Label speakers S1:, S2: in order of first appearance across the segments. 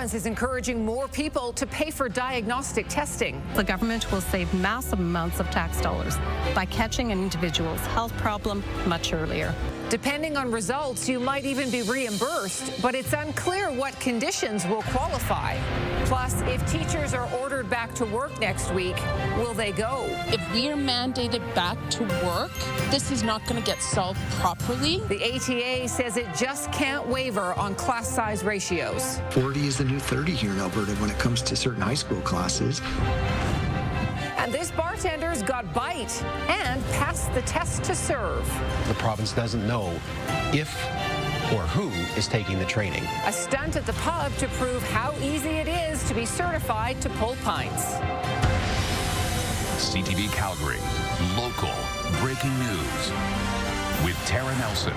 S1: province is encouraging more people to pay for diagnostic testing.
S2: The government will save massive amounts of tax dollars by catching an individual's health problem much earlier.
S1: Depending on results, you might even be reimbursed, but it's unclear what conditions will qualify. Plus, if teachers are ordered back to work next week, will they go?
S3: If we are mandated back to work, this is not going to get solved properly.
S1: The ATA says it just can't waver on class size ratios.
S4: 40 is the new 30 here in Alberta when it comes to certain high school classes.
S1: And this bartender's got bite and passed the test to serve.
S5: The province doesn't know if or who is taking the training.
S1: A stunt at the pub to prove how easy it is to be certified to pull pints.
S6: CTV Calgary, local breaking news with Tara Nelson.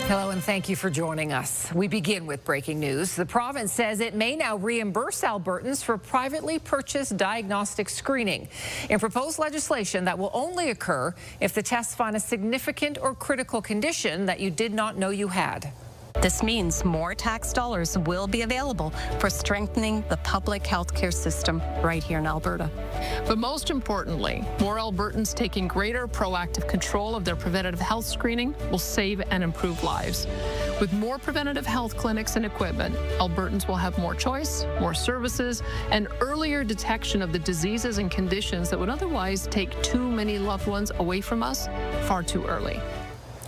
S1: Hello and thank you for joining us. We begin with breaking news. The province says it may now reimburse Albertans for privately purchased diagnostic screening. In proposed legislation, that will only occur if the tests find a significant or critical condition that you did not know you had.
S2: This means more tax dollars will be available for strengthening the public healthcare system right here in Alberta.
S7: But most importantly, more Albertans taking greater proactive control of their preventative health screening will save and improve lives. With more preventative health clinics and equipment, Albertans will have more choice, more services, and earlier detection of the diseases and conditions that would otherwise take too many loved ones away from us far too early.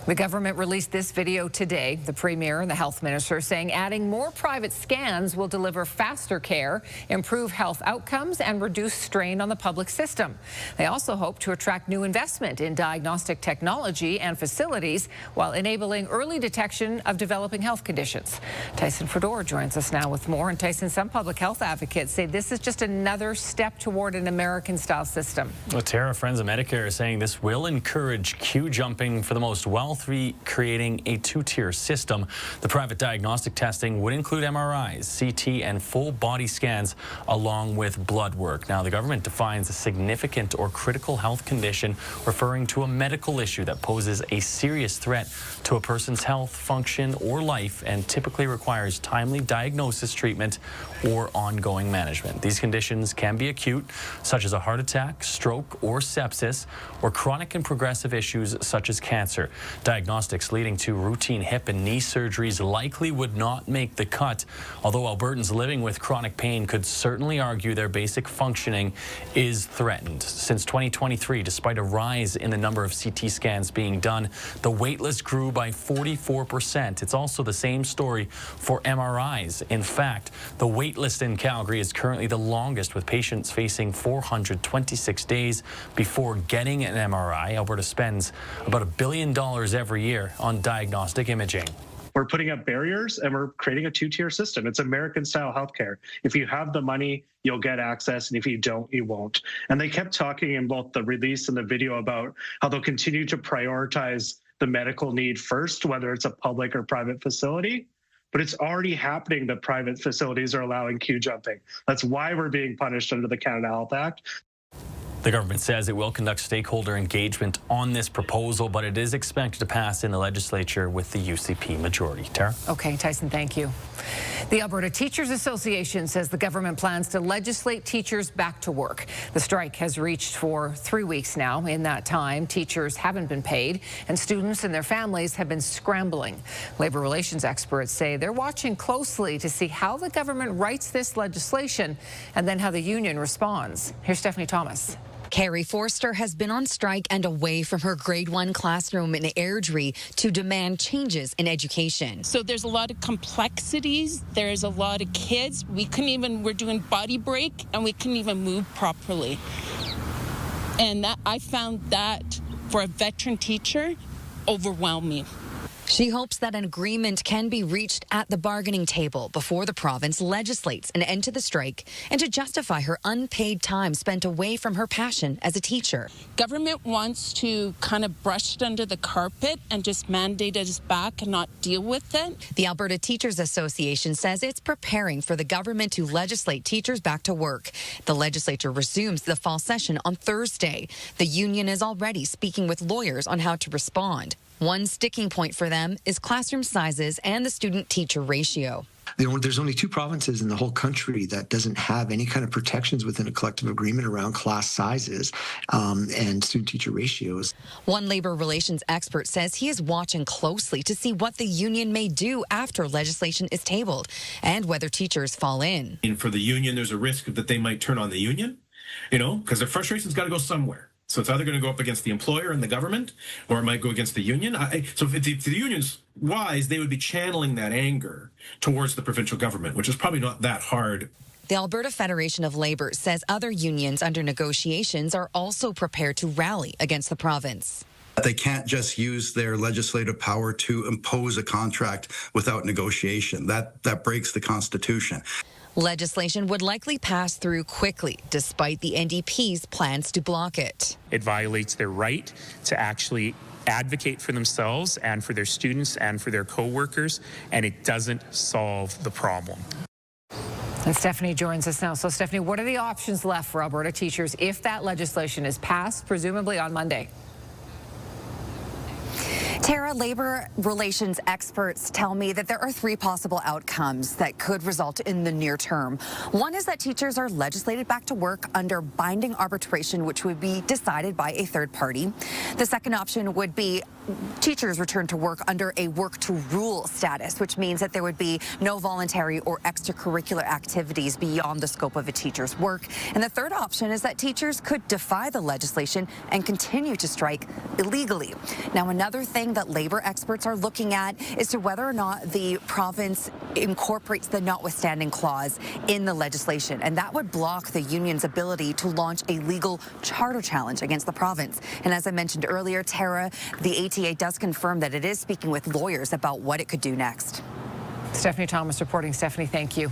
S1: The government released this video today, the Premier and the Health Minister saying adding more private scans will deliver faster care, improve health outcomes, and reduce strain on the public system. They also hope to attract new investment in diagnostic technology and facilities while enabling early detection of developing health conditions. Tyson Fedor joins us now with more. And Tyson, some public health advocates say this is just another step toward an American-style system.
S8: Well, Tara, Friends of Medicare are saying this will encourage queue jumping for the most wealthy, creating a two-tier system. The private diagnostic testing would include MRIs, CT, and full body scans along with blood work. Now, the government defines a significant or critical health condition referring to a medical issue that poses a serious threat to a person's health, function, or life and typically requires timely diagnosis, treatment, or ongoing management. These conditions can be acute, such as a heart attack, stroke, or sepsis, or chronic and progressive issues such as cancer. Diagnostics leading to routine hip and knee surgeries likely would not make the cut, although Albertans living with chronic pain could certainly argue their basic functioning is threatened. Since 2023, despite a rise in the number of CT scans being done, the wait list grew by 44%. It's also the same story for MRIs. In fact, the wait list in Calgary is currently the longest, with patients facing 426 days before getting an MRI. Alberta spends about $1 billion every year on diagnostic imaging.
S9: We're putting up barriers and we're creating a two-tier system. It's American-style healthcare. If you have the money, you'll get access, and if you don't, you won't. And they kept talking in both the release and the video about how they'll continue to prioritize the medical need first, whether it's a public or private facility. But it's already happening that private facilities are allowing queue jumping. That's why we're being punished under the Canada Health Act.
S8: The government says it will conduct stakeholder engagement on this proposal, but it is expected to pass in the legislature with the UCP majority. Tara?
S1: Okay, Tyson, thank you. The Alberta Teachers Association says the government plans to legislate teachers back to work. The strike has reached for 3 weeks now. In that time, teachers haven't been paid, and students and their families have been scrambling. Labor relations experts say they're watching closely to see how the government writes this legislation and then how the union responds. Here's Stephanie Thomas.
S10: Carrie Forster has been on strike and away from her grade 1 classroom in Airdrie to demand changes in education.
S3: So there's a lot of complexities. There's a lot of kids. We're doing body break and we couldn't even move properly. And I found that for a veteran teacher overwhelming.
S10: She hopes that an agreement can be reached at the bargaining table before the province legislates an end to the strike and to justify her unpaid time spent away from her passion as a teacher.
S3: Government wants to kind of brush it under the carpet and just mandate us back and not deal with it.
S10: The Alberta Teachers Association says it's preparing for the government to legislate teachers back to work. The legislature resumes the fall session on Thursday. The union is already speaking with lawyers on how to respond. One sticking point for them is classroom sizes and the student-teacher ratio.
S4: There's only 2 provinces in the whole country that doesn't have any kind of protections within a collective agreement around class sizes and student-teacher ratios.
S10: One labor relations expert says he is watching closely to see what the union may do after legislation is tabled and whether teachers fall in.
S11: And for the union, there's a risk that they might turn on the union, because their frustration's got to go somewhere. So it's either going to go up against the employer and the government, or it might go against the union. So if the union's wise, they would be channeling that anger towards the provincial government, which is probably not that hard.
S10: The Alberta Federation of Labour says other unions under negotiations are also prepared to rally against the province.
S12: They can't just use their legislative power to impose a contract without negotiation. That breaks the Constitution.
S10: Legislation would likely pass through quickly, despite the NDP's plans to block it.
S13: It violates their right to actually advocate for themselves and for their students and for their co-workers, and it doesn't solve the problem.
S1: And Stephanie joins us now. So, Stephanie, what are the options left for Alberta teachers if that legislation is passed, presumably on Monday?
S14: Tara, labor relations experts tell me that there are 3 possible outcomes that could result in the near term. One is that teachers are legislated back to work under binding arbitration, which would be decided by a third party. The second option would be teachers return to work under a work to rule status, which means that there would be no voluntary or extracurricular activities beyond the scope of a teacher's work. And the third option is that teachers could defy the legislation and continue to strike illegally. Now, another thing that labor experts are looking at is to whether or not the province incorporates the notwithstanding clause in the legislation, and that would block the union's ability to launch a legal charter challenge against the province. And as I mentioned earlier, Tara, the ATA does confirm that it is speaking with lawyers about what it could do next.
S1: Stephanie Thomas reporting. Stephanie, thank you.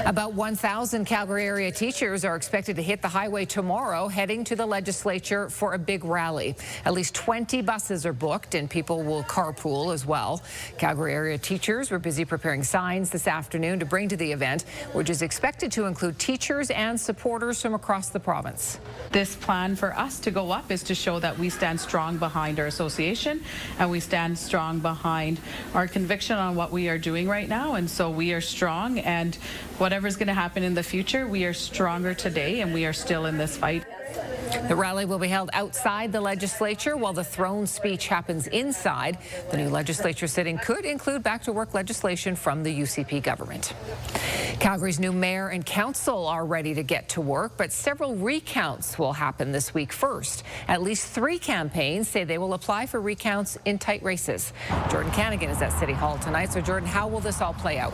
S1: About 1,000 Calgary area teachers are expected to hit the highway tomorrow, heading to the legislature for a big rally. At least 20 buses are booked, and people will carpool as well. Calgary area teachers were busy preparing signs this afternoon to bring to the event, which is expected to include teachers and supporters from across the province.
S15: This plan for us to go up is to show that we stand strong behind our association and we stand strong behind our conviction on what we are doing right now. And so we are strong, and whatever's going to happen in the future, we are stronger today, and we are still in this fight.
S1: The rally will be held outside the legislature while the throne speech happens inside. The new legislature sitting could include back-to-work legislation from the UCP government. Calgary's new mayor and council are ready to get to work, but several recounts will happen this week first. At least 3 campaigns say they will apply for recounts in tight races. Jordan Canagan is at City Hall tonight. So, Jordan, how will this all play out?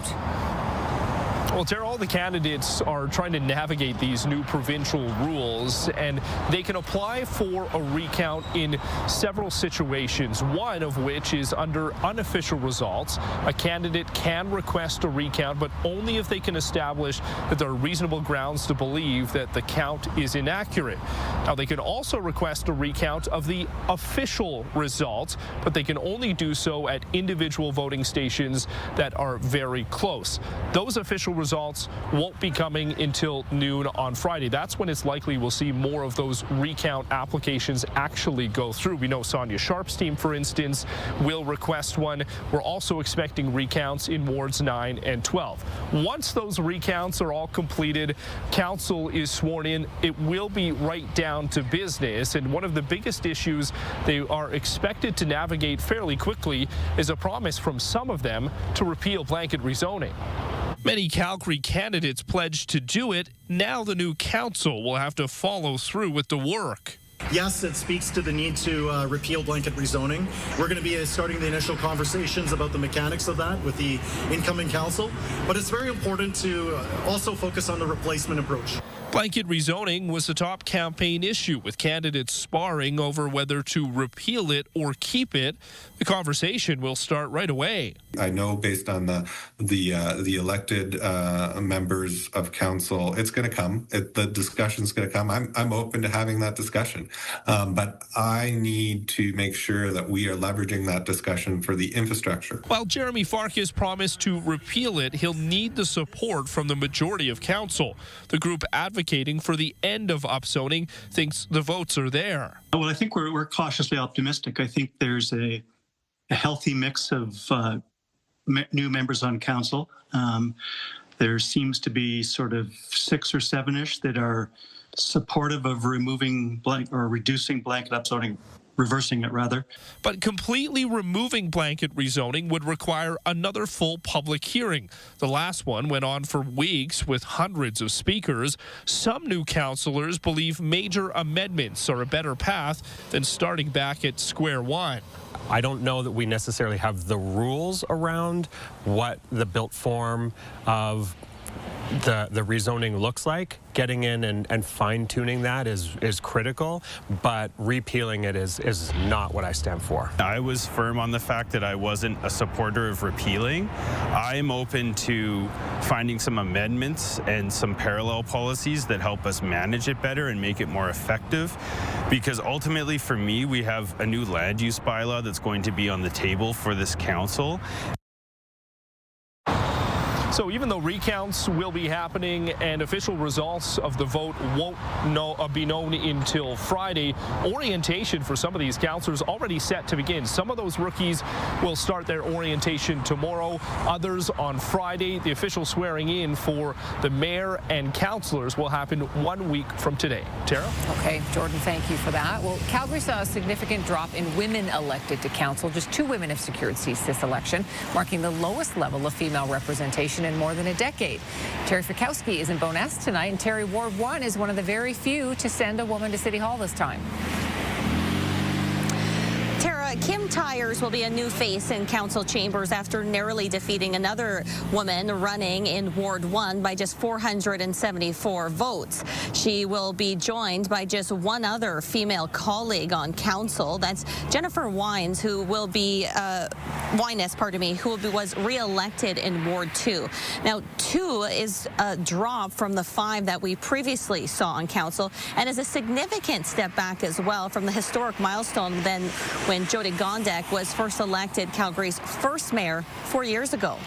S16: Well, Tara, all the candidates are trying to navigate these new provincial rules, and they can apply for a recount in several situations, one of which is under unofficial results. A candidate can request a recount, but only if they can establish that there are reasonable grounds to believe that the count is inaccurate. Now, they can also request a recount of the official results, but they can only do so at individual voting stations that are very close. Those official results won't be coming until noon on Friday. That's when it's likely we'll see more of those recount applications actually go through. We know Sonia Sharp's team, for instance, will request one. We're also expecting recounts in wards 9 and 12. Once those recounts are all completed, council is sworn in, it will be right down to business. And one of the biggest issues they are expected to navigate fairly quickly is a promise from some of them to repeal blanket rezoning. Many Calgary candidates pledged to do it. Now the new council will have to follow through with the work.
S17: Yes, it speaks to the need to repeal blanket rezoning. We're going to be starting the initial conversations about the mechanics of that with the incoming council. But it's very important to also focus on the replacement approach.
S16: Blanket rezoning was a top campaign issue, with candidates sparring over whether to repeal it or keep it. The conversation will start right away.
S18: I know based on the elected members of council, it's going to come. The discussion's going to come. I'm open to having that discussion, but I need to make sure that we are leveraging that discussion for the infrastructure.
S16: While Jeremy Farkas promised to repeal it, he'll need the support from the majority of council. The group advocating for the end of upzoning thinks the votes are there.
S19: Well, I think we're cautiously optimistic. I think there's a healthy mix of new members on council. There seems to be sort of 6 or 7-ish that are supportive of removing reducing blanket upzoning, reversing it rather.
S16: But completely removing blanket rezoning would require another full public hearing. The last one went on for weeks with hundreds of speakers. Some new councillors believe major amendments are a better path than starting back at square one.
S20: I don't know that we necessarily have the rules around what the built form of the rezoning looks like. Getting in and fine-tuning that is critical, but repealing it is not what I stand for.
S21: I was firm on the fact that I wasn't a supporter of repealing. I'm open to finding some amendments and some parallel policies that help us manage it better and make it more effective, because ultimately for me, we have a new land use bylaw that's going to be on the table for this council.
S16: So even though recounts will be happening and official results of the vote won't be known until Friday, orientation for some of these councillors already set to begin. Some of those rookies will start their orientation tomorrow, others on Friday. The official swearing in for the mayor and councillors will happen 1 week from today. Tara?
S1: Okay, Jordan, thank you for that. Well, Calgary saw a significant drop in women elected to council. Just 2 women have secured seats this election, marking the lowest level of female representation in more than a decade. Terry Fikowski is in Bowness tonight, and Terry, Ward 1 is one of the very few to send a woman to City Hall this time.
S22: Kim Tyers will be a new face in council chambers after narrowly defeating another woman running in Ward 1 by just 474 votes. She will be joined by just one other female colleague on council. That's Jennifer Wines, who will be was re-elected in Ward 2. Now, 2 is a drop from the 5 that we previously saw on council, and is a significant step back as well from the historic milestone then when Jody Gondek was first elected Calgary's first mayor 4 years ago.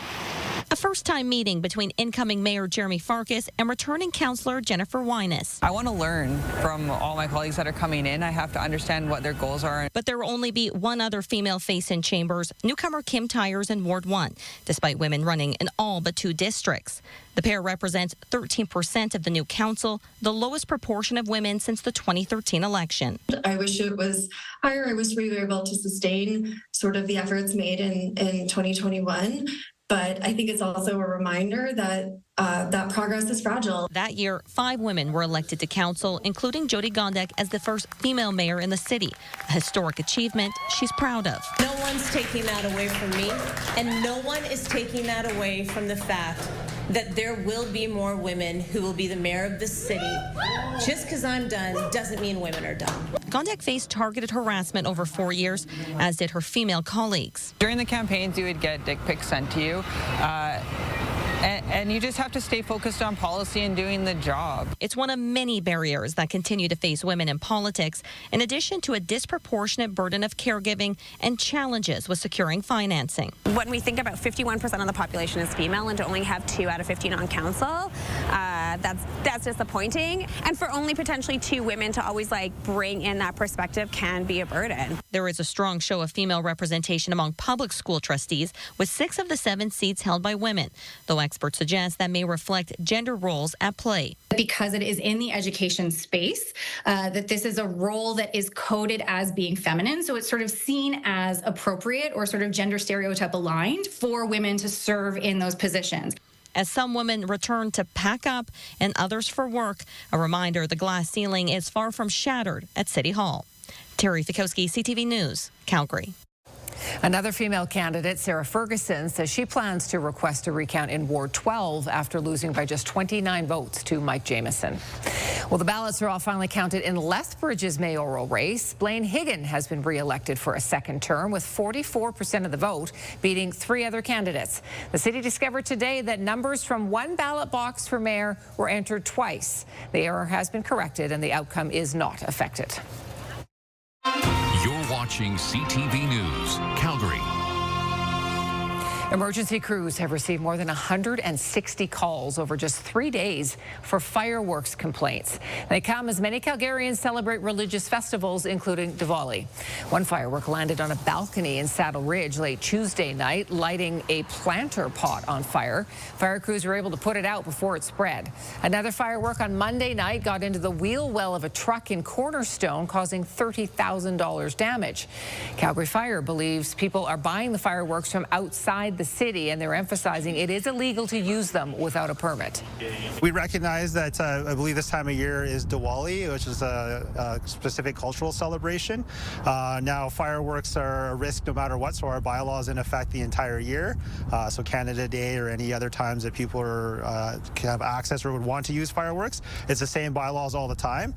S22: A first-time meeting between incoming Mayor Jeremy Farkas and returning councillor Jennifer Wines.
S23: I want to learn from all my colleagues that are coming in. I have to understand what their goals are.
S22: But there will only be one other female face in chambers, newcomer Kim Tyers in Ward 1, despite women running in all but 2 districts. The pair represents 13% of the new council, the lowest proportion of women since the 2013 election.
S24: I wish it was higher. I wish we were able to sustain sort of the efforts made in 2021. But I think it's also a reminder that that progress is fragile.
S22: That year, 5 women were elected to council, including Jody Gondek as the first female mayor in the city, a historic achievement she's proud of.
S25: No one's taking that away from me, and no one is taking that away from the fact that there will be more women who will be the mayor of this city. Just because I'm done doesn't mean women are done.
S22: Gondek faced targeted harassment over 4 years, as did her female colleagues.
S23: During the campaigns, you would get dick pics sent to you. And you just have to stay focused on policy and doing the job.
S22: It's one of many barriers that continue to face women in politics, in addition to a disproportionate burden of caregiving and challenges with securing financing.
S26: When we think about 51% of the population is female and to only have 2 out of 15 on council, that's disappointing. And for only potentially 2 women to always bring in that perspective can be a burden.
S22: There is a strong show of female representation among public school trustees, with 6 of the 7 seats held by women, though experts suggest that may reflect gender roles at play.
S27: Because it is in the education space, that this is a role that is coded as being feminine, so it's sort of seen as appropriate or sort of gender stereotype aligned for women to serve in those positions.
S22: As some women return to pack up and others for work, a reminder the glass ceiling is far from shattered at City Hall. Terry Fikowski, CTV News, Calgary.
S1: Another female candidate, Sarah Ferguson, says she plans to request a recount in Ward 12 after losing by just 29 votes to Mike Jamieson. Well, the ballots are all finally counted in Lethbridge's mayoral race. Blaine Higgin has been re-elected for a second term with 44% of the vote, beating 3 other candidates. The city discovered today that numbers from 1 ballot box for mayor were entered twice. The error has been corrected and the outcome is not affected.
S6: You're watching CTV News, Calgary.
S1: Emergency crews have received more than 160 calls over just 3 days for fireworks complaints. They come as many Calgarians celebrate religious festivals, including Diwali. One firework landed on a balcony in Saddle Ridge late Tuesday night, lighting a planter pot on fire. Fire crews were able to put it out before it spread. Another firework on Monday night got into the wheel well of a truck in Cornerstone, causing $30,000 damage. Calgary Fire believes people are buying the fireworks from outside the city, and they're emphasizing it is illegal to use them without a permit.
S2: We recognize that I believe this time of year is Diwali, which is a specific cultural celebration. Now, fireworks are a risk no matter what, so our bylaw is in effect the entire year. So Canada Day or any other times that people can have access or would want to use fireworks, it's the same bylaws all the time.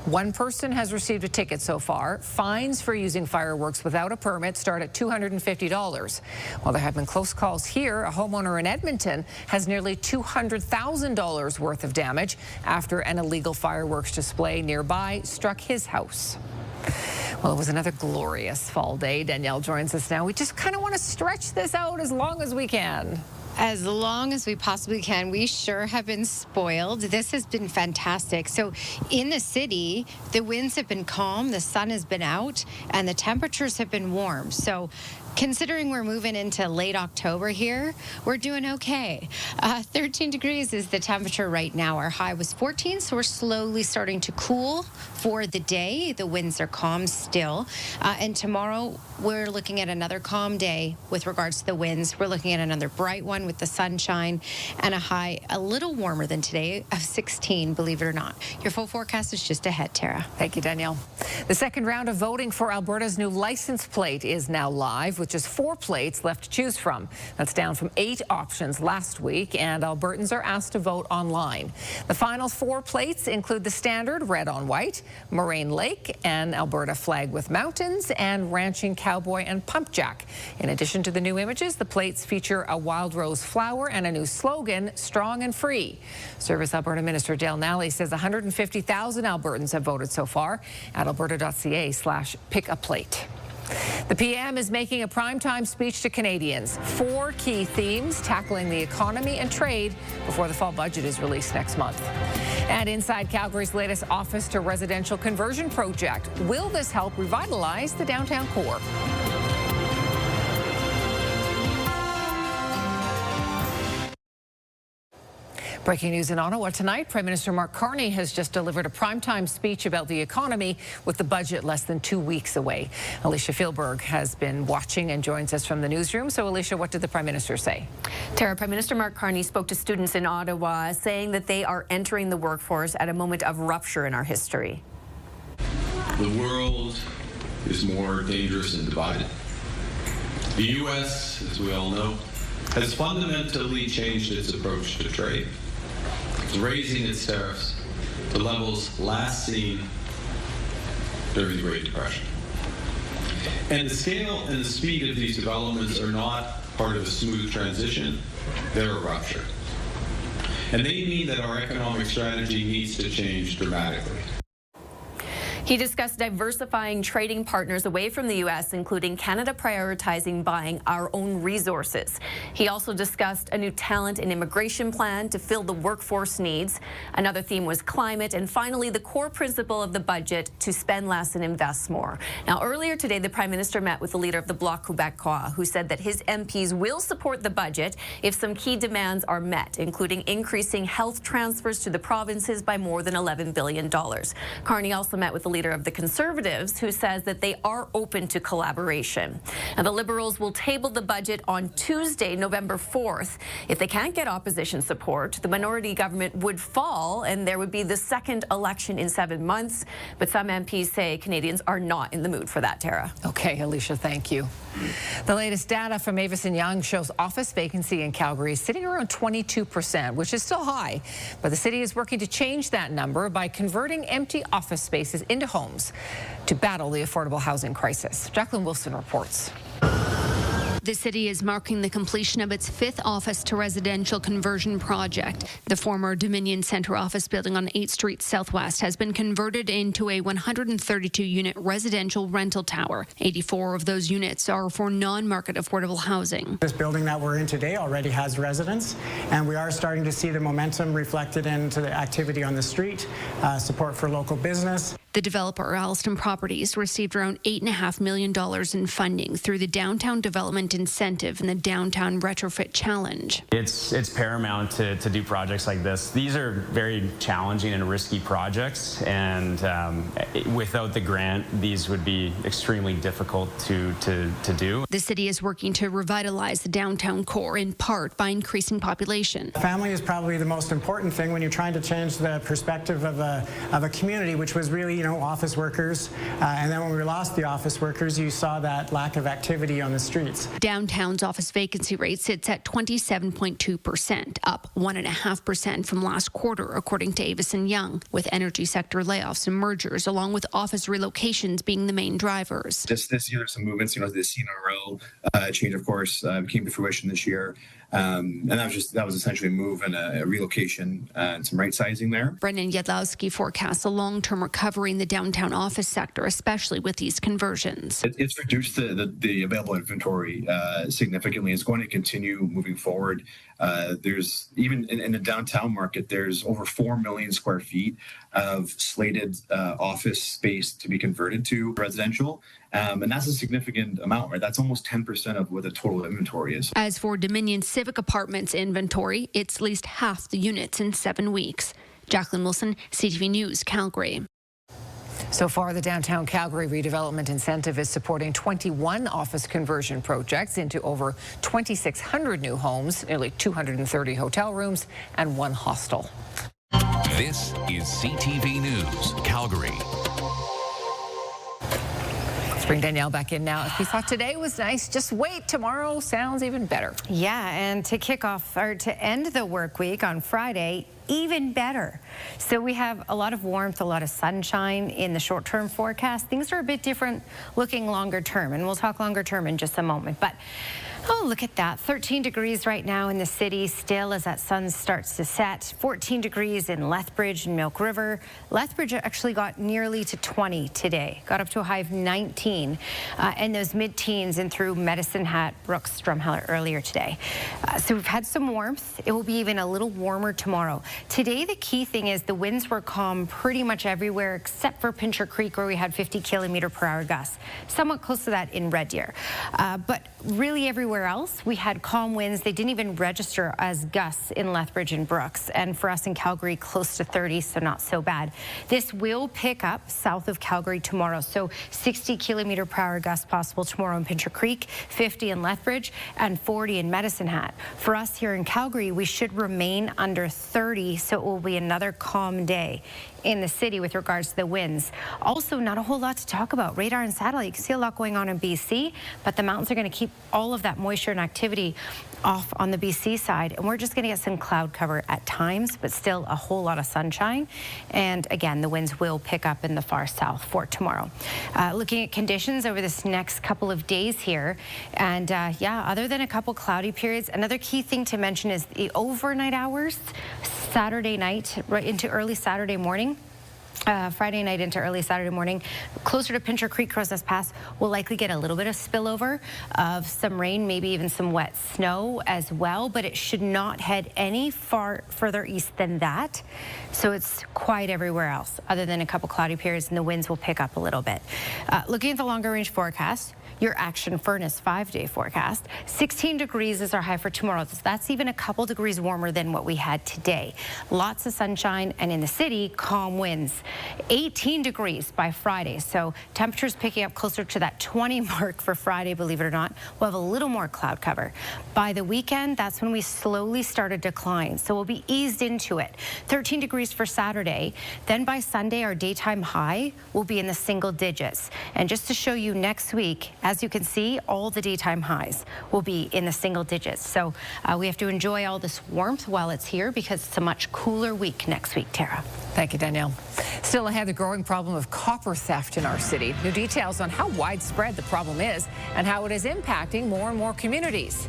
S1: One person has received a ticket so far. Fines for using fireworks without a permit start at $250. While there have been close calls here, a homeowner in Edmonton has nearly $200,000 worth of damage after an illegal fireworks display nearby struck his house. Well, it was another glorious fall day. Danielle joins us now. We just kind of want to stretch this out as long as we can.
S3: As long as we possibly can. We sure have been spoiled. This has been fantastic. So in the city, the winds have been calm, the sun has been out, and the temperatures have been warm. So considering we're moving into late October here, we're doing okay. 13 degrees is the temperature right now. Our high was 14, so we're slowly starting to cool for the day. The winds are calm still. And tomorrow, we're looking at another calm day with regards to the winds. We're looking at another bright one with the sunshine and a high a little warmer than today of 16, believe it or not. Your full forecast is just ahead, Tara.
S1: Thank you, Danielle. The second round of voting for Alberta's new license plate is now live, with just 4 plates left to choose from. That's down from 8 options last week, and Albertans are asked to vote online. The final 4 plates include the standard red on white, Moraine Lake, an Alberta flag with mountains, and ranching cowboy and pumpjack. In addition to the new images, the plates feature a wild rose flower and a new slogan, strong and free. Service Alberta Minister Dale Nally says 150,000 Albertans have voted so far at alberta.ca/pick-a-plate. The PM is making a primetime speech to Canadians. 4 key themes tackling the economy and trade before the fall budget is released next month. And inside Calgary's latest office to residential conversion project. Will this help revitalize the downtown core? Breaking news in Ottawa tonight, Prime Minister Mark Carney has just delivered a primetime speech about the economy with the budget less than 2 weeks away. Alicia Fielberg has been watching and joins us from the newsroom. So, Alicia, what did the Prime Minister say?
S4: Tara, Prime Minister Mark Carney spoke to students in Ottawa, saying that they are entering the workforce at a moment of rupture in our history.
S5: The world is more dangerous and divided. The U.S., as we all know, has fundamentally changed its approach to trade. It's raising its tariffs to levels last seen during the Great Depression. And the scale and the speed of these developments are not part of a smooth transition, they're a rupture. And they mean that our economic strategy needs to change dramatically.
S4: He discussed diversifying trading partners away from the U.S., including Canada prioritizing buying our own resources. He also discussed a new talent and immigration plan to fill the workforce needs. Another theme was climate, and finally, the core principle of the budget, to spend less and invest more. Now, earlier today, the Prime Minister met with the leader of the Bloc Québécois, who said that his MPs will support the budget if some key demands are met, including increasing health transfers to the provinces by more than $11 billion. Carney also met with the leader of the Conservatives, who says that they are open to collaboration. And the Liberals will table the budget on Tuesday, November 4th. If they can't get opposition support, the minority government would fall, and there would be the second election in 7 months. But some MPs say Canadians are not in the mood for that, Tara.
S1: Okay, Alicia, thank you. The latest data from Avis & Young shows office vacancy in Calgary is sitting around 22%, which is still high. But the city is working to change that number by converting empty office spaces into homes to battle the affordable housing crisis. Jacqueline Wilson reports.
S7: The city is marking the completion of its 5th office to residential conversion project. The former Dominion Centre office building on 8th Street Southwest has been converted into a 132-unit residential rental tower. 84 of those units are for non-market affordable housing.
S8: This building that we're in today already has residents, and we are starting to see the momentum reflected into the activity on the street, support for local business.
S7: The developer, Alston Properties, received around $8.5 million in funding through the Downtown Development Incentive and the Downtown Retrofit Challenge.
S9: It's paramount to do projects like this. These are very challenging and risky projects, and without the grant, these would be extremely difficult to do.
S7: The city is working to revitalize the downtown core, in part by increasing population.
S8: Family is probably the most important thing when you're trying to change the perspective of a community, which was really, office workers. And then when we lost the office workers, you saw that lack of activity on the streets.
S7: Downtown's office vacancy rate sits at 27.2%, up 1.5% from last quarter, according to Avison Young, with energy sector layoffs and mergers, along with office relocations being the main drivers.
S10: Just this year, there's some movements. The CNRL change, of course, came to fruition this year. And that was essentially a move and a relocation and some right sizing there.
S7: Brendan Yadlowski forecasts a long-term recovery in the downtown office sector, especially with these conversions.
S10: It's reduced the available inventory significantly. It's going to continue moving forward. There's even in the downtown market, there's over 4 million square feet of slated office space to be converted to residential. And that's a significant amount, right? That's almost 10% of what the total inventory is.
S7: As for Dominion Civic Apartments inventory, it's leased half the units in 7 weeks. Jacqueline Wilson, CTV News, Calgary.
S1: So far, the Downtown Calgary Redevelopment Incentive is supporting 21 office conversion projects into over 2,600 new homes, nearly 230 hotel rooms, and 1 hostel.
S6: This is CTV News, Calgary.
S1: Let's bring Danielle back in now. If you thought today was nice, just wait. Tomorrow sounds even better.
S11: Yeah, and to kick off or to end the work week on Friday, even better. So we have a lot of warmth, a lot of sunshine in the short-term forecast. Things are a bit different looking longer term, and we'll talk longer term in just a moment. But oh, look at that. 13 degrees right now in the city still as that sun starts to set. 14 degrees in Lethbridge and Milk River. Lethbridge actually got nearly to 20 today. Got up to a high of 19. And those mid-teens in through Medicine Hat, Brooks, Drumheller earlier today. So we've had some warmth. It will be even a little warmer tomorrow. Today, the key thing is the winds were calm pretty much everywhere except for Pincher Creek, where we had 50-kilometer-per-hour gusts. Somewhat close to that in Red Deer. But really everywhere else, we had calm winds. They didn't even register as gusts in Lethbridge and Brooks. And for us in Calgary, close to 30, so not so bad. This will pick up south of Calgary tomorrow. So 60-kilometer-per-hour gusts possible tomorrow in Pincher Creek, 50 in Lethbridge, and 40 in Medicine Hat. For us here in Calgary, we should remain under 30, so it will be another calm day in the city with regards to the winds. Also, not a whole lot to talk about. Radar and satellite, you can see a lot going on in BC, but the mountains are going to keep all of that moisture and activity off on the BC side, and we're just going to get some cloud cover at times, but still a whole lot of sunshine. And again, the winds will pick up in the far south for tomorrow. Looking at conditions over this next couple of days here, and yeah, other than a couple cloudy periods, another key thing to mention is the overnight hours, Saturday night right into early Saturday morning. Friday night into early Saturday morning, closer to Pincher Creek, Crozes Pass, we'll likely get a little bit of spillover of some rain, maybe even some wet snow as well, but it should not head any further east than that. So it's quiet everywhere else, other than a couple cloudy periods, and the winds will pick up a little bit. Looking at the longer range forecast, your Action Furnace 5-day forecast, 16 degrees is our high for tomorrow. That's even a couple degrees warmer than what we had today. Lots of sunshine, and in the city, calm winds. 18 degrees by Friday, so temperatures picking up closer to that 20 mark for Friday, believe it or not. We'll have a little more cloud cover. By the weekend, that's when we slowly start a decline, so we'll be eased into it. 13 degrees for Saturday. Then by Sunday, our daytime high will be in the single digits. And just to show you next week, As you can see, all the daytime highs will be in the single digits. So we have to enjoy all this warmth while it's here because it's a much cooler week next week, Tara.
S1: Thank you, Danielle. Still ahead, the growing problem of copper theft in our city. New details on how widespread the problem is and how it is impacting more and more communities.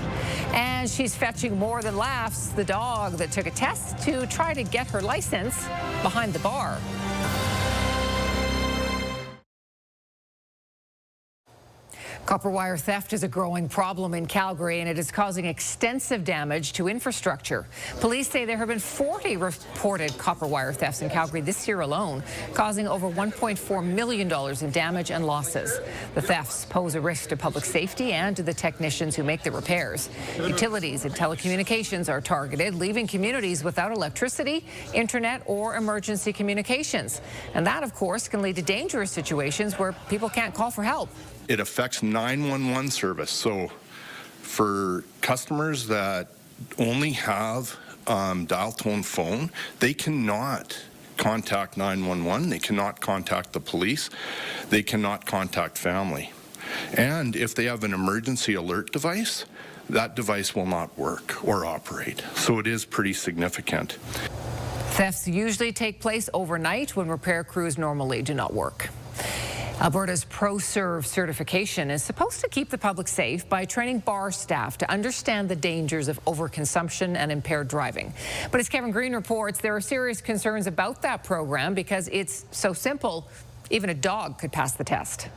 S1: And she's fetching more than laughs, the dog that took a test to try to get her license behind the bar. Copper wire theft is a growing problem in Calgary, and it is causing extensive damage to infrastructure. Police say there have been 40 reported copper wire thefts in Calgary this year alone, causing over $1.4 million in damage and losses. The thefts pose a risk to public safety and to the technicians who make the repairs. Utilities and telecommunications are targeted, leaving communities without electricity, internet, or emergency communications. And that, of course, can lead to dangerous situations where people can't call for help.
S12: It affects 911 service. So for customers that only have dial tone phone, they cannot contact 911, they cannot contact the police, they cannot contact family. And if they have an emergency alert device, that device will not work or operate. So it is pretty significant.
S1: Thefts usually take place overnight when repair crews normally do not work. Alberta's ProServe certification is supposed to keep the public safe by training bar staff to understand the dangers of overconsumption and impaired driving. But as Kevin Green reports, there are serious concerns about that program because it's so simple, even a dog could pass the test.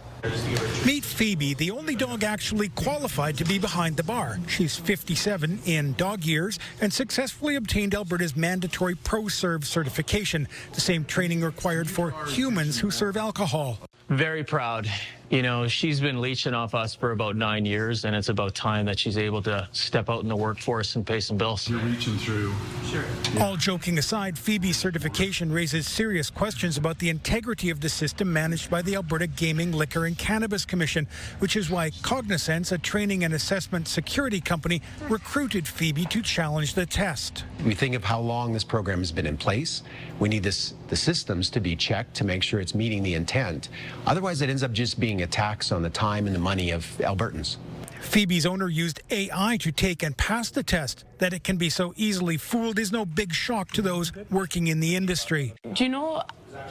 S13: Meet Phoebe, the only dog actually qualified to be behind the bar. She's 57 in dog years and successfully obtained Alberta's mandatory ProServe certification, the same training required for humans who serve alcohol.
S14: Very proud. You know, she's been leeching off us for about 9 years, and it's about time that she's able to step out in the workforce and pay some bills.
S12: You're reaching through.
S13: Sure. All joking aside, Phoebe's certification raises serious questions about the integrity of the system managed by the Alberta Gaming, Liquor and Cannabis Commission, which is why Cognizance, a training and assessment security company, recruited Phoebe to challenge the test.
S15: We think of how long this program has been in place. We need the systems to be checked to make sure it's meeting the intent. Otherwise, it ends up just being a tax on the time and the money of Albertans.
S13: Phoebe's owner used AI to take and pass the test. That it can be so easily fooled is no big shock to those working in the industry.
S17: Do you know,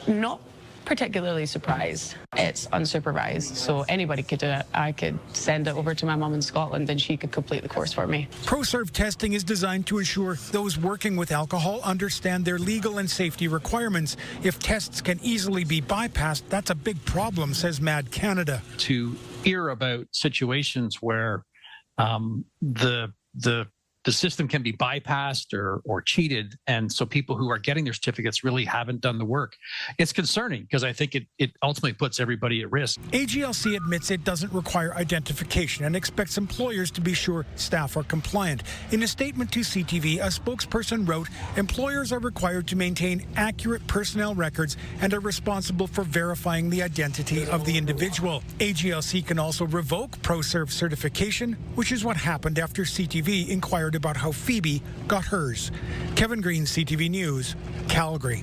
S17: not particularly surprised. It's unsupervised, so anybody could do it. I could send it over to my mum in Scotland and she could complete the course for me.
S13: ProServe testing is designed to ensure those working with alcohol understand their legal and safety requirements. If tests can easily be bypassed, that's a big problem, says Mad Canada.
S18: To hear about situations where the system can be bypassed or cheated, and so people who are getting their certificates really haven't done the work. It's concerning because I think it ultimately puts everybody at risk.
S13: AGLC admits it doesn't require identification and expects employers to be sure staff are compliant. In a statement to CTV, a spokesperson wrote, employers are required to maintain accurate personnel records and are responsible for verifying the identity of the individual. AGLC can also revoke ProServe certification, which is what happened after CTV inquired about how Phoebe got hers. Kevin Green, CTV News, Calgary.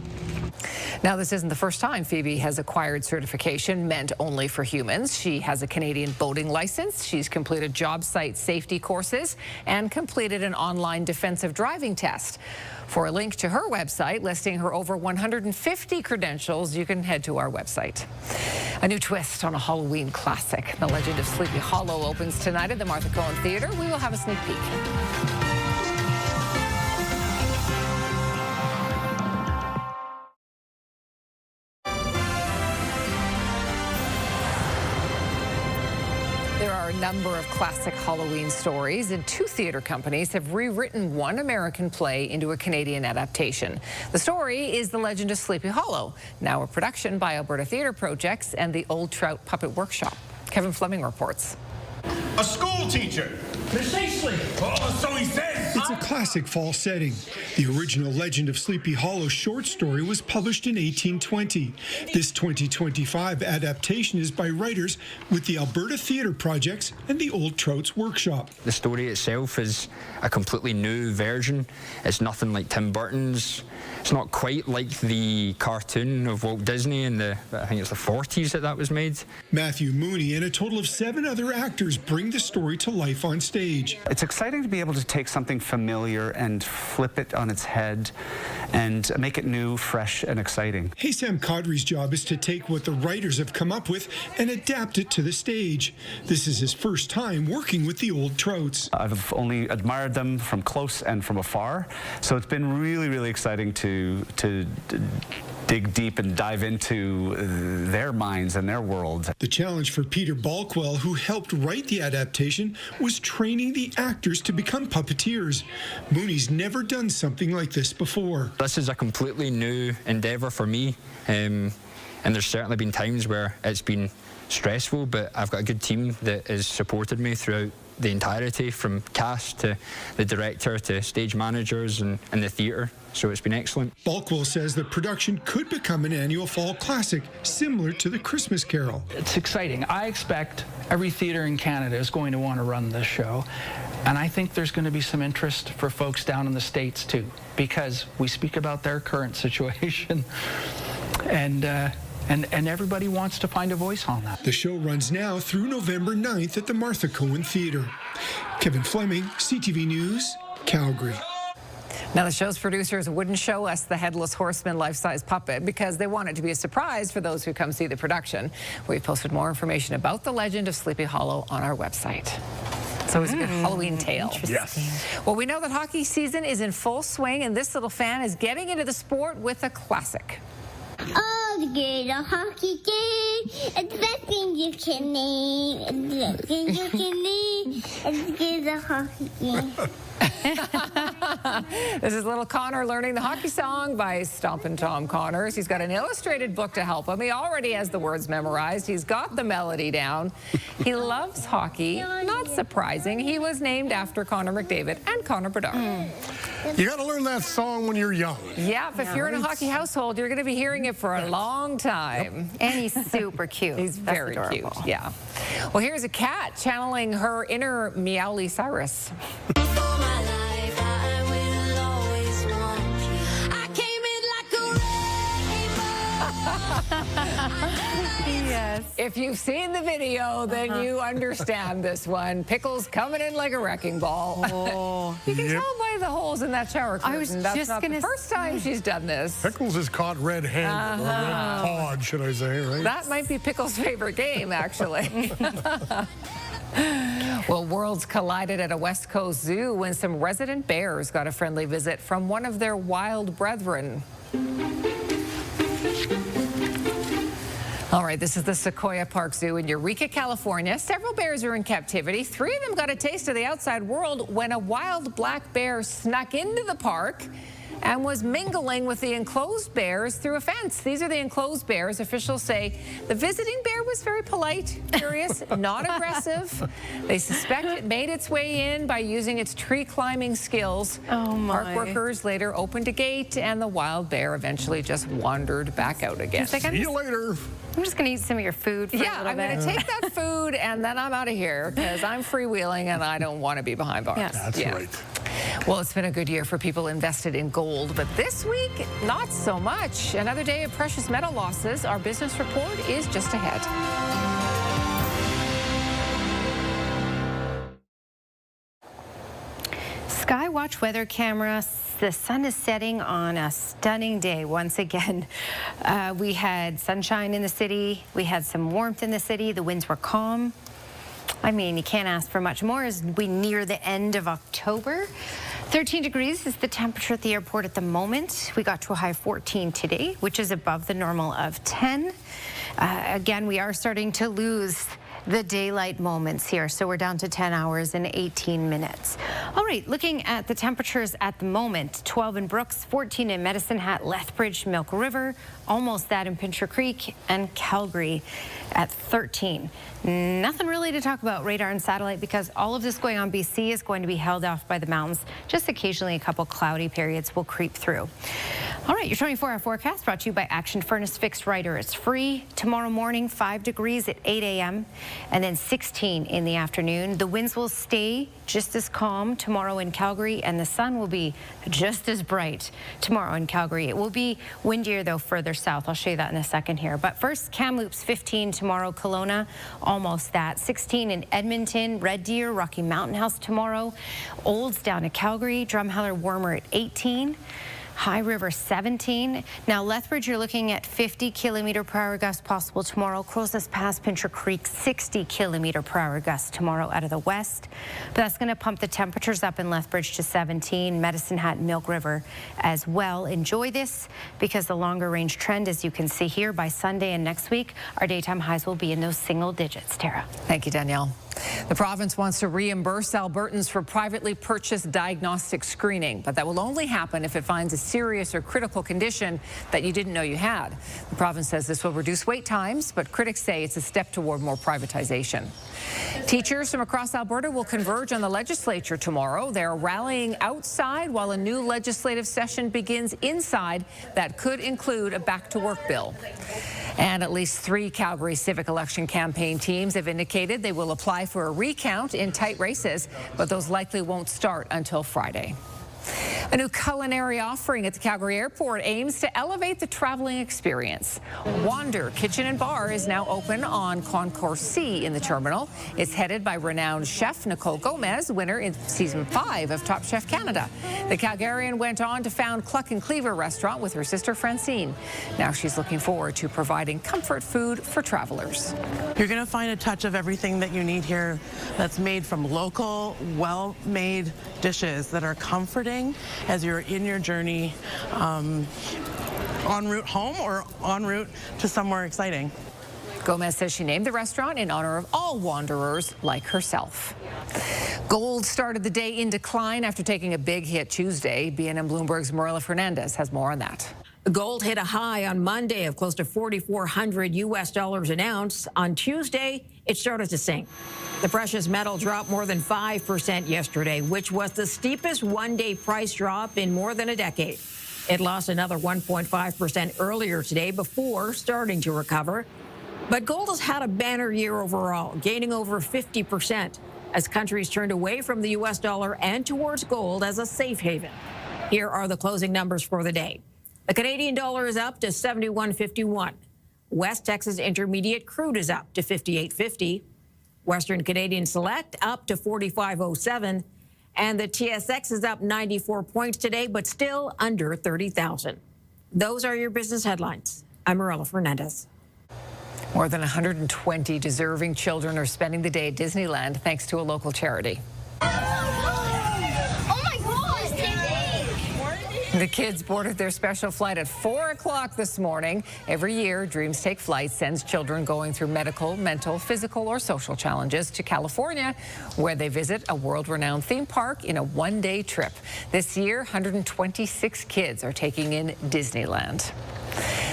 S1: Now, this isn't the first time Phoebe has acquired certification meant only for humans. She has a Canadian boating license. She's completed job site safety courses and completed an online defensive driving test. For a link to her website listing her over 150 credentials, you can head to our website. A new twist on a Halloween classic. The Legend of Sleepy Hollow opens tonight at the Martha Cohen Theatre. We will have a sneak peek. There are a number of classic Halloween stories, and 2 theatre companies have rewritten one American play into a Canadian adaptation. The story is The Legend of Sleepy Hollow, now a production by Alberta Theatre Projects and the Old Trout Puppet Workshop. Kevin Fleming reports.
S19: A school teacher
S16: Precisely. Oh, so he says.
S13: It's a classic fall setting. The original Legend of Sleepy Hollow short story was published in 1820. This 2025 adaptation is by writers with the Alberta Theatre Projects and the Old Trouts Workshop.
S19: The story itself is a completely new version. It's nothing like Tim Burton's. It's not quite like the cartoon of Walt Disney in I think it's the 40s that was made.
S13: Matthew Mooney and a total of 7 other actors bring the story to life on stage.
S20: It's exciting to be able to take something familiar and flip it on its head and make it new, fresh, and exciting.
S13: Sam Kadri's job is to take what the writers have come up with and adapt it to the stage. This is his first time working with the Old Trouts.
S20: I've only admired them from close and from afar, so it's been really, really exciting to dig deep and dive into their minds and their world.
S13: The challenge for Peter Balkwell, who helped write the adaptation, was training the actors to become puppeteers. Mooney's never done something like this before.
S19: This is a completely new endeavour for me, and there's certainly been times where it's been stressful, but I've got a good team that has supported me throughout the entirety, from cast to the director to stage managers and the theatre, so it's been excellent.
S13: Balkwell says the production could become an annual fall classic, similar to The Christmas Carol.
S21: It's exciting. I expect every theatre in Canada is going to want to run this show, and I think there's going to be some interest for folks down in the States too, because we speak about their current situation, and everybody wants to find a voice on that.
S13: The show runs now through November 9th at the Martha Cohen Theatre. Kevin Fleming, CTV News, Calgary.
S1: Now, the show's producers wouldn't show us the Headless Horseman life-size puppet because they want it to be a surprise for those who come see the production. We've posted more information about the Legend of Sleepy Hollow on our website. So it's a good Halloween tale.
S13: Yes.
S1: Well, we know that hockey season is in full swing, and this little fan is getting into the sport with a classic.
S23: Oh, the great hockey game. It's the best thing you can name. It's the best thing you can name. It's the great hockey game.
S1: This is little Connor learning the hockey song by Stompin' Tom Connors. He's got an illustrated book to help him. He already has the words memorized. He's got the melody down. He loves hockey. Not surprising. He was named after Connor McDavid and Connor Bedard.
S24: You got to learn that song when you're young.
S1: Yeah, if you're in a hockey household, you're going to be hearing it for a long time.
S11: And he's super cute.
S1: He's very cute, yeah. Well, here's a cat channeling her inner Meowly Cyrus.
S11: Yes.
S1: If you've seen the video, then you understand this one. Pickles coming in like a wrecking ball.
S11: Oh.
S1: You can tell by the holes in that shower curtain.
S11: I was
S1: That's
S11: just
S1: not the first time she's done this.
S24: Pickles is caught red-handed, or red-pawed, should I say, right?
S1: That might be Pickles' favorite game, actually. Well, worlds collided at a West Coast zoo when some resident bears got a friendly visit from one of their wild brethren. All right, this is the Sequoia Park Zoo in Eureka, California. Several bears are in captivity. 3 of them got a taste of the outside world when a wild black bear snuck into the park and was mingling with the enclosed bears through a fence. These are the enclosed bears. Officials say the visiting bear was very polite, curious, not aggressive. They suspect it made its way in by using its tree climbing skills.
S11: Oh my.
S1: Park workers later opened a gate and the wild bear eventually just wandered back out again.
S11: Like,
S24: See you later.
S11: I'm just going to eat some of your food for a little
S1: I'm
S11: bit.
S1: going to take that food and then I'm out of here because I'm freewheeling and I don't want to be behind bars.
S11: Yes.
S24: That's right.
S1: Well, it's been a good year for people invested in gold, but this week, not so much. Another day of precious metal losses. Our business report is just ahead.
S11: Skywatch weather camera. The sun is setting on a stunning day once again. We had sunshine in the city. We had some warmth in the city. The winds were calm. I mean, you can't ask for much more as we near the end of October. 13 degrees is the temperature at the airport at the moment. We got to a high of 14 today, which is above the normal of 10. Again, we are starting to lose the daylight moments here. So we're down to 10 hours and 18 minutes. All right, looking at the temperatures at the moment, 12 in Brooks, 14 in Medicine Hat, Lethbridge, Milk River, almost that in Pincher Creek, and Calgary at 13. Nothing really to talk about radar and satellite because all of this going on BC is going to be held off by the mountains. Just occasionally a couple cloudy periods will creep through. All right, your 24-hour forecast brought to you by Action Furnace Fixed Rider. It's free tomorrow morning, 5 degrees at 8 a.m. and then 16 in the afternoon. The winds will stay just as calm tomorrow in Calgary, and the sun will be just as bright tomorrow in Calgary. It will be windier, though, further south. I'll show you that in a second here. But first, Kamloops 15 tomorrow, Kelowna almost that. 16 in Edmonton, Red Deer, Rocky Mountain House tomorrow. Olds down to Calgary, Drumheller warmer at 18. High River 17. Now Lethbridge, you're looking at 50 km/h gusts possible tomorrow. Crozes Pass, Pincher Creek, 60 km/h gusts tomorrow out of the west. But that's going to pump the temperatures up in Lethbridge to 17. Medicine Hat, Milk River as well. Enjoy this because the longer range trend, as you can see here, by Sunday and next week, our daytime highs will be in those single digits. Tara.
S1: Thank you, Danielle. The province wants to reimburse Albertans for privately purchased diagnostic screening, but that will only happen if it finds a serious or critical condition that you didn't know you had. The province says this will reduce wait times, but critics say it's a step toward more privatization. Teachers from across Alberta will converge on the legislature tomorrow. They're rallying outside while a new legislative session begins inside that could include a back-to-work bill. And at least 3 Calgary civic election campaign teams have indicated they will apply for a recount in tight races, but those likely won't start until Friday. A new culinary offering at the Calgary Airport aims to elevate the traveling experience. Wander Kitchen and Bar is now open on Concourse C in the terminal. It's headed by renowned chef Nicole Gomez, winner in season 5 of Top Chef Canada. The Calgarian went on to found Cluck and Cleaver restaurant with her sister Francine. Now she's looking forward to providing comfort food for travelers.
S2: You're going to find a touch of everything that you need here that's made from local, well-made dishes that are comforting as you're in your journey en route home or en route to somewhere exciting.
S1: Gomez says she named the restaurant in honor of all wanderers like herself. Gold started the day in decline after taking a big hit Tuesday. BNN Bloomberg's Marilla Fernandez has more on that.
S3: Gold hit a high on Monday of close to $4,400 an ounce. On Tuesday, it started to sink. The precious metal dropped more than 5% yesterday, which was the steepest one-day price drop in more than a decade. It lost another 1.5% earlier today before starting to recover. But gold has had a banner year overall, gaining over 50% as countries turned away from the U.S. dollar and towards gold as a safe haven. Here are the closing numbers for the day. The Canadian dollar is up to 71.51. West Texas Intermediate crude is up to 58.50. Western Canadian Select up to 45.07. And the TSX is up 94 points today, but still under 30,000. Those are your business headlines. I'm Marilla Fernandez.
S1: More than 120 deserving children are spending the day at Disneyland thanks to a local charity. The kids boarded their special flight at 4 o'clock this morning. Every year, Dreams Take Flight sends children going through medical, mental, physical, or social challenges to California, where they visit a world-renowned theme park in a one-day trip. This year, 126 kids are taking in Disneyland.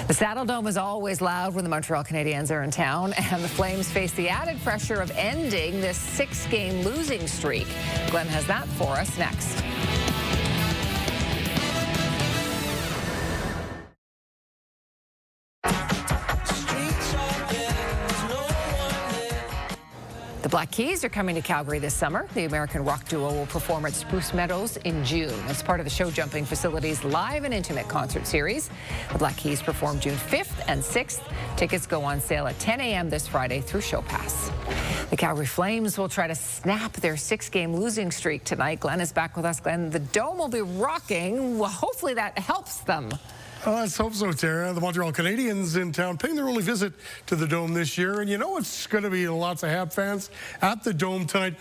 S1: The Saddle Dome is always loud when the Montreal Canadiens are in town, and the Flames face the added pressure of ending this 6-game losing streak. Glenn has that for us next. The Black Keys are coming to Calgary this summer. The American rock duo will perform at Spruce Meadows in June. It's part of the Show Jumping Facility's live and intimate concert series. The Black Keys perform June 5th and 6th. Tickets go on sale at 10 a.m. this Friday through Show Pass. The Calgary Flames will try to snap their 6-game losing streak tonight. Glenn is back with us. Glenn, the Dome will be rocking. Well, hopefully that helps them.
S24: Let's hope so, Tara. The Montreal Canadiens in town, paying their only visit to the Dome this year. And you know it's going to be lots of Hab fans at the Dome tonight.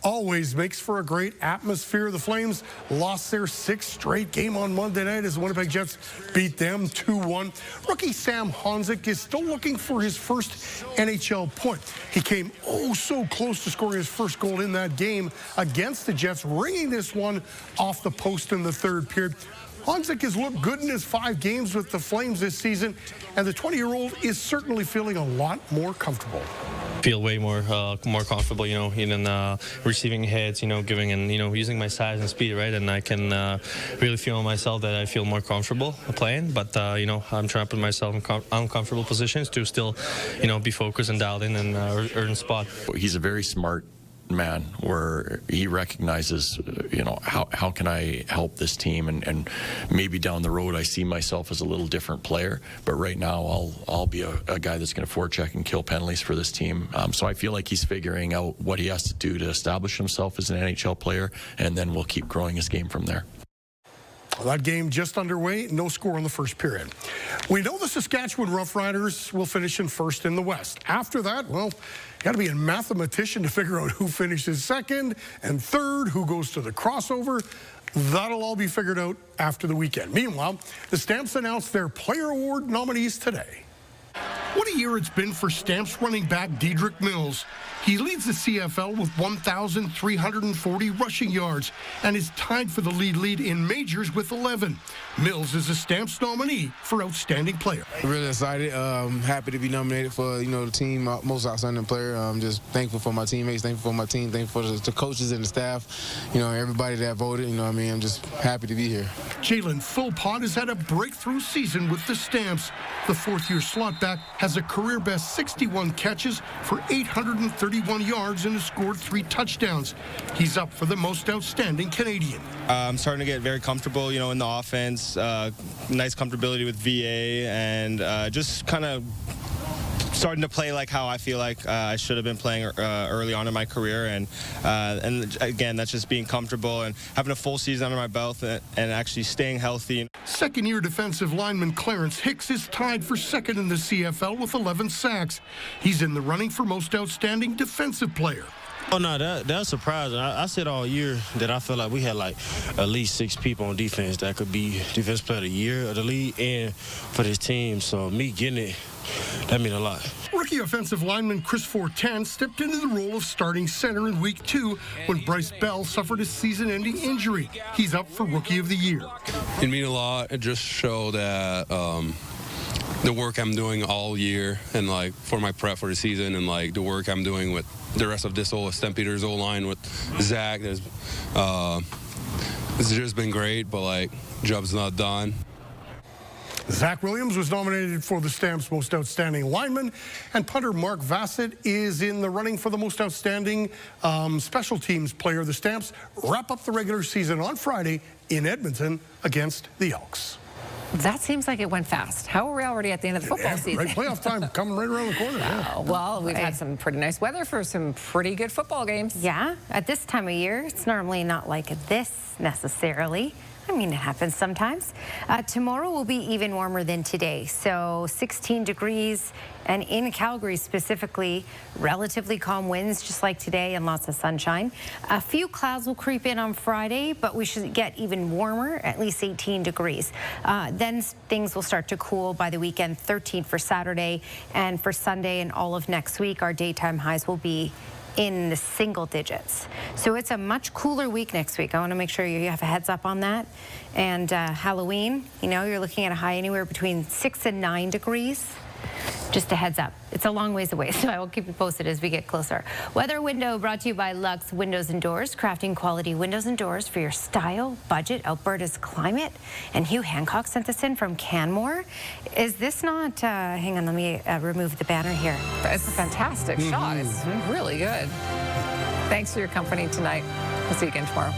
S24: always makes for a great atmosphere. The Flames lost their 6th straight game on Monday night as the Winnipeg Jets beat them 2-1. Rookie Sam Honzik is still looking for his first NHL point. He came so close to scoring his first goal in that game against the Jets, ringing this one off the post in the 3rd period. Honzik has looked good in his 5 games with the Flames this season, and the 20-year-old is certainly feeling a lot more comfortable.
S4: Feel way more comfortable, in receiving hits, giving and using my size and speed, right? And I can really feel myself that I feel more comfortable playing. But I'm trying to put myself in uncomfortable positions to still, be focused and dialed in and earn a spot.
S5: He's a very smart man where he recognizes, how can I help this team, and maybe down the road I see myself as a little different player, but right now I'll be a guy that's going to forecheck and kill penalties for this team. So I feel like he's figuring out what he has to do to establish himself as an NHL player, and then we'll keep growing his game from there.
S24: Well, that game just underway, no score in the first period. We know the Saskatchewan Roughriders will finish in first in the West. After that, well, you got to be a mathematician to figure out who finishes second and third, who goes to the crossover. That'll all be figured out after the weekend. Meanwhile, the Stamps announced their Player Award nominees today. What a year it's been for Stamps running back Dedrick Mills. He leads the CFL with 1,340 rushing yards and is tied for the lead in majors with 11. Mills is a Stamps nominee for Outstanding Player.
S9: Really excited, happy to be nominated for the team most outstanding player. I'm just thankful for my teammates, thankful for my team, thankful for the coaches and the staff, everybody that voted. I'm just happy to be here.
S24: Jalen Philpott has had a breakthrough season with the Stamps. The 4th-year slot back has a career-best 61 catches for 831 yards and has scored 3 touchdowns. He's up for the most outstanding Canadian.
S22: I'm starting to get very comfortable, in the offense. Nice comfortability with VA, and just kind of starting to play like how I feel like I should have been playing early on in my career, and again, that's just being comfortable and having a full season under my belt and actually staying healthy.
S24: Second-year defensive lineman Clarence Hicks is tied for second in the CFL with 11 sacks. He's in the running for most outstanding defensive player.
S25: Oh, no, that's surprising. I said all year that I felt like we had at least 6 people on defense that could be Defense Player of the Year of the league and for this team. So me getting it, that means a lot.
S24: Rookie offensive lineman Chris Fortin stepped into the role of starting center in Week 2 when Bryce Bell suffered a season-ending injury. He's up for Rookie of the Year.
S26: It means a lot. It just showed that the work I'm doing all year and for my prep for the season and the work I'm doing with the rest of this St. Peter's O-line with Zach, it's just been great, but job's not done.
S24: Zach Williams was nominated for the Stamps' Most Outstanding Lineman, and punter Mark Vassett is in the running for the Most Outstanding Special Teams Player. The Stamps wrap up the regular season on Friday in Edmonton against the Elks.
S1: That seems like it went fast. How are we already at the end of the football season?
S24: Right, playoff time coming right around the corner. Yeah.
S1: Well, we've had some pretty nice weather for some pretty good football games.
S11: Yeah, at this time of year, it's normally not like this necessarily. I mean, it happens sometimes. Tomorrow will be even warmer than today. So 16 degrees, and in Calgary specifically, relatively calm winds just like today and lots of sunshine. A few clouds will creep in on Friday, but we should get even warmer, at least 18 degrees. Then things will start to cool by the weekend, 13 for Saturday, and for Sunday and all of next week, our daytime highs will be in the single digits. So it's a much cooler week next week. I want to make sure you have a heads up on that. And Halloween, you're looking at a high anywhere between 6 and 9 degrees. Just a heads up. It's a long ways away, so I will keep you posted as we get closer. Weather window brought to you by Lux Windows and Doors, crafting quality windows and doors for your style, budget, Alberta's climate. And Hugh Hancock sent this in from Canmore. Is this not, hang on, let me remove the banner here.
S1: It's a fantastic shot. It's really good. Thanks for your company tonight. We'll see you again tomorrow.